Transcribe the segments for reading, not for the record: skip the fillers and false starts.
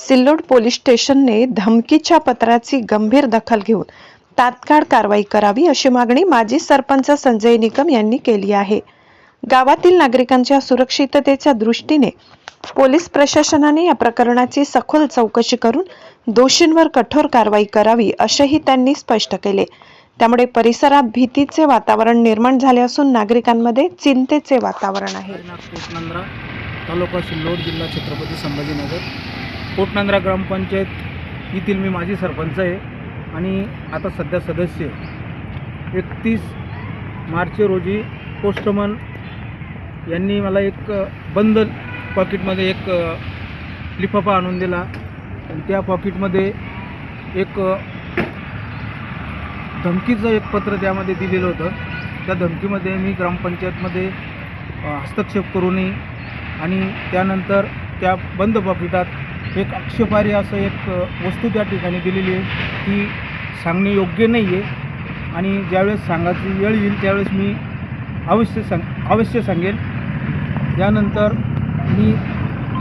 Sillod police स्टेशनने धमकीच्या पत्राची गंभीर दखल घेऊन तात्काळ कारवाई करावी अशी मागणी माजी सरपंच संजय निकम यांनी केली आहे। गावातील नागरिकांच्या सुरक्षिततेच्या दृष्टीने पोलीस प्रशासनाने या प्रकरणाची सखोल चौकशी करून दोषींवर कठोर कारवाई करावी असेही त्यांनी स्पष्ट केले। त्यामुळे परिसरात भीतीचे वातावरण निर्माण झाले असून नागरिकांमध्ये चिंतेचे वातावरण आहे। कोटनांद्रा तालुका सिल्लोड जिल्हा छत्रपती संभाजीनगर कोटनांद्रा ग्रामपंचायत येथील मी माजी सरपंच आहे आणि आता सध्या सदस्य आहे। 31 मार्च रोजी पोस्टमन यांनी मला एक बंद पॉकेटमध्ये एक लिफाफा आणून दिला आणि त्या पॉकेटमध्ये एक धमकीचं एक पत्र त्यामध्ये दिलेलं होतं। त्या धमकीमध्ये मी ग्रामपंचायतमध्ये हस्तक्षेप करू नये आणि त्यानंतर त्या बंद पॉकेटात एक आक्षेपार्ह असं एक वस्तू त्या ठिकाणी दिलेली आहे, ती सांगणे योग्य नाही आहे आणि ज्यावेळेस सांगायची वेळ येईल त्यावेळेस मी अवश्य सांगेल। यानंतर मी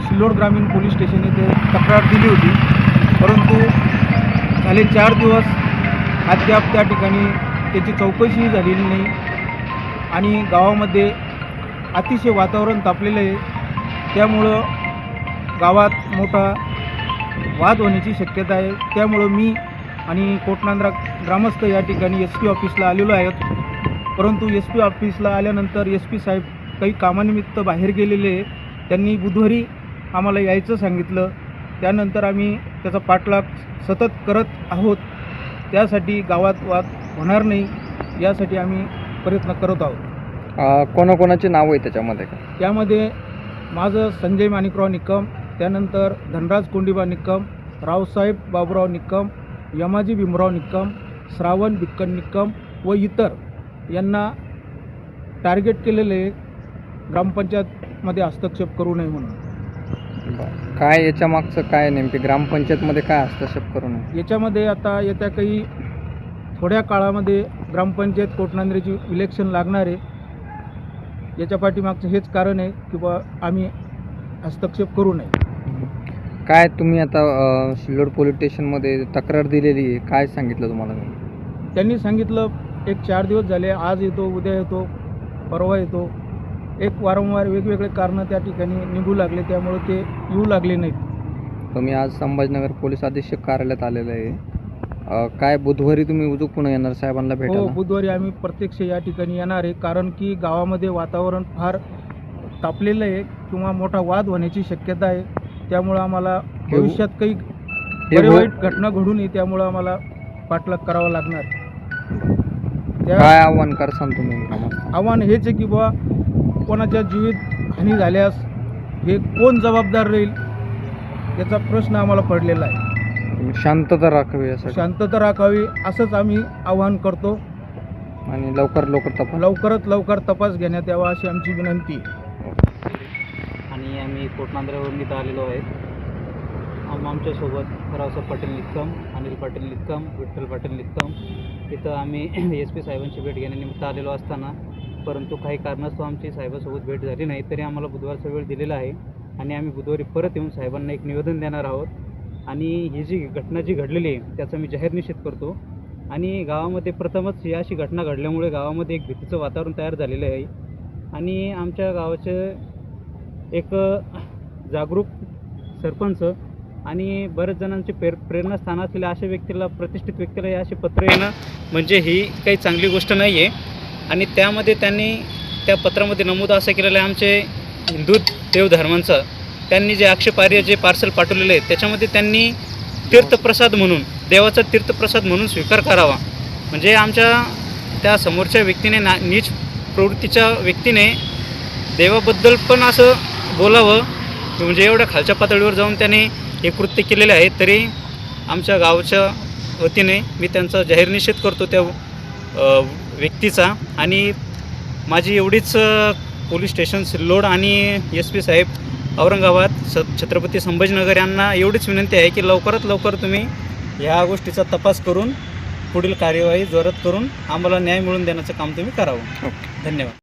सिल्लोड ग्रामीण पोलीस स्टेशन येथे तक्रार दिली होती, परंतु झाले 4 दिवस अद्याप त्या ठिकाणी त्याची चौकशीही झालेली नाही आणि गावामध्ये अतिशय वातावरण तापलेलं आहे। त्यामुळं गावात मोठा वाद होण्याची शक्यता आहे। त्यामुळं मी आणि कोटनांद्रा ग्रामस्थ या ठिकाणी SP ऑफिसला आलेलो आहेत, परंतु SP ऑफिसला आल्यानंतर SP साहेब काही कामानिमित्त बाहेर गेलेले आहे। त्यांनी बुधवारी आम्हाला यायचं सांगितलं, त्यानंतर आम्ही त्याचा पाठलाग सतत करत आहोत। त्यासाठी गावात वाद होणार नाही यासाठी आम्ही प्रयत्न करत आहोत। कोणाकोणाचे नाव आहे त्याच्यामध्ये? त्यामध्ये माझं संजय माणिकराव निकम, त्यानंतर धनराज कोंडीबा निकम, रावसाहेब बाबूराव निकम, यमाजी भीमराव निकम, श्रावण भिक्कन निकम व इतर यांना टार्गेट केलेले ग्रामपंचायतमध्ये हस्तक्षेप करू नये म्हणून। काय याच्या मागचं काय नेमके ग्रामपंचायतमध्ये काय हस्तक्षेप करू नये? याच्यामध्ये आता येत्या काही थोड्या काळामध्ये ग्रामपंचायत कोटनांद्रेची इलेक्शन लागणार आहे। याच्या पाठीमागचं हेच कारण आहे की बा आम्ही हस्तक्षेप करू नये। काय तुम्ही आता सिल्लोड पोलीस स्टेशनमध्ये तक्रार दिलेली आहे, काय सांगितलं तुम्हाला? त्यांनी सांगितलं एक 4 दिवस झाले, आज येतो, उद्या येतो, परवा येतो, एक वारंवार वेगवेगळे कारणं त्या ठिकाणी निघू लागले, त्यामुळे ते येऊ लागले नाहीत। तुम्ही आज संभाजीनगर पोलीस अधीक्षक कार्यालयात आलेलं आहे, काय बुधवारी तुम्ही उजूक पुन्हा येणार साहेबांना भेटायला? हो, बुधवारी आम्ही प्रत्यक्ष या ठिकाणी येणार आहे, कारण की गावामध्ये वातावरण फार तापलेलं आहे किंवा मोठा वाद होण्याची शक्यता आहे। त्यामुळं आम्हाला भविष्यात काही वाईट घटना घडू नये, त्यामुळं आम्हाला पाठलाग करावा लागणार। काय आव्हान करसाल तुम्ही? आव्हान हेच आहे की बा कोणाच्या जीवित हानी झाल्यास हे कोण जबाबदार राहील याचा प्रश्न आम्हाला पडलेला आहे। शांतता राखावी, शांतता राखावी असंच आम्ही आवाहन करतो आणि लवकरात लवकर तपास घेण्यात यावा अशी आमची विनंती आहे। आणि आम्ही कोटनांद्र्यावरून इथं आलेलो आहे। आमच्यासोबत रावसाहेब पाटील निकम, अनिल पाटील निकम, विठ्ठल पाटील निकम इथं आम्ही SP साहेबांची भेट घेण्यानिमित्त आलेलो असताना, परंतु काही कारणास्तव आमची साहेबांसोबत भेट झाली नाही, तरी आम्हाला बुधवारचा वेळ दिलेला आहे आणि आम्ही बुधवारी परत येऊन साहेबांना एक निवेदन देणार आहोत। आणि ही जी घटना जी घडलेली आहे त्याचा मी जाहीर निषेध करतो आणि गावामध्ये प्रथमच ही अशी घटना घडल्यामुळे गावामध्ये एक भीतीचं वातावरण तयार झालेलं आहे आणि आमच्या गावाचे एक जागरूक सरपंच आणि बऱ्याच जणांचे प्रेरणास्थान असलेल्या अशा व्यक्तीला, प्रतिष्ठित व्यक्तीला हे असे पत्र येणं म्हणजे ही काही चांगली गोष्ट नाही आहे। आणि त्यामध्ये त्यांनी त्या पत्रामध्ये नमूद असं केलेलं आहे, आमचे हिंदू देवधर्मांचं त्यांनी जे आक्षेपार्ह जे पार्सल पाठवलेलं आहे त्याच्यामध्ये त्यांनी तीर्थप्रसाद म्हणून, देवाचा तीर्थप्रसाद म्हणून स्वीकार करावा। म्हणजे आमच्या त्या समोरच्या व्यक्तीने नीच प्रवृत्तीच्या व्यक्तीने देवाबद्दल पण असं बोलावं, म्हणजे एवढ्या खालच्या पातळीवर जाऊन त्याने हे कृत्य केलेले आहे। तरी आमच्या गावच्या वतीने मी त्यांचा जाहीर निषेध करतो त्या व्यक्तीचा आणि माझी एवढीच पोलीस स्टेशन सिल्लोड आणि SP साहेब औरंगाबाद छत्रपती संभाजीनगर यांना एवढीच विनंती आहे की लवकरात लवकर तुम्ही ह्या गोष्टीचा तपास करून पुढील कार्यवाही जोरात करून आम्हाला न्याय मिळवून देण्याचं काम तुम्ही करावं। धन्यवाद।